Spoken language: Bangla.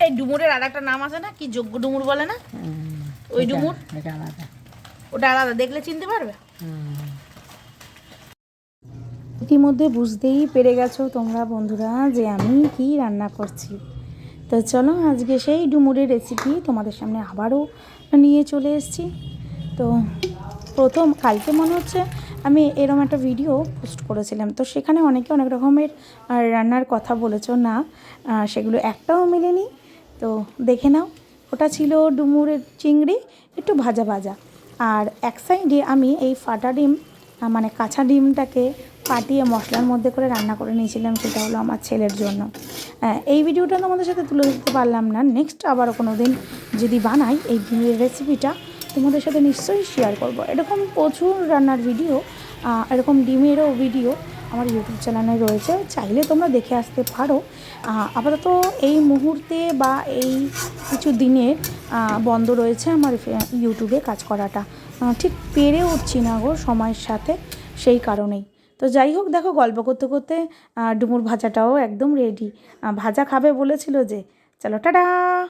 এই ডুমুরের আর একটা নাম আছে না, কি যোগ্য ডুমুর বলে না, ওই ডুমুর, ওটা আলাদা, দেখলে চিনতে পারবে। ইতিমধ্যে বুঝতেই পেরে গেছো তোমরা বন্ধুরা যে আমি কি রান্না করছি। তো চলো আজকে সেই ডুমুরের রেসিপি তোমাদের সামনে আবারও নিয়ে চলে এসেছি। তো প্রথম কালকে মনে হচ্ছে আমি এরকম একটা ভিডিও পোস্ট করেছিলাম, তো সেখানে অনেকে অনেক রকমের রান্নার কথা বলেছো, না সেগুলো একটাও মেলেনি। তো দেখে নাও, ওটা ছিল ডুমুরের চিংড়ি একটু ভাজা ভাজা, আর এক সাইডে আমি এই ফাটা ডিম মানে কাঁচা ডিমটাকে ফাটিয়ে মশলার মধ্যে করে রান্না করে নিয়েছিলাম, সেটা হলো আমার ছেলের জন্য। এই ভিডিওটা তোমাদের সাথে তুলে ধরতে পারলাম না, নেক্সট আবারও কোনো দিন যদি বানাই এই ডিমের রেসিপিটা তোমাদের সাথে নিশ্চয়ই শেয়ার করব। এরকম প্রচুর রান্নার ভিডিও, এরকম ডিমেরও ভিডিও আমার ইউটিউব চ্যানেলে রয়েছে, চাইলে তোমরা দেখে আসতে পারো। আপাতত এই মুহূর্তে বা এই কিছু দিনের বন্ধ রয়েছে আমার ইউটিউবে কাজ করাটা, ঠিক পেরে উঠছি না গো সময়ের সাথে, সেই কারণেই। তো যাই হোক, দেখো গল্প করতে করতে ডুমুর ভাজাটাও একদম রেডি। ভাজা খাবে বলেছিল যে, চলো টাটা।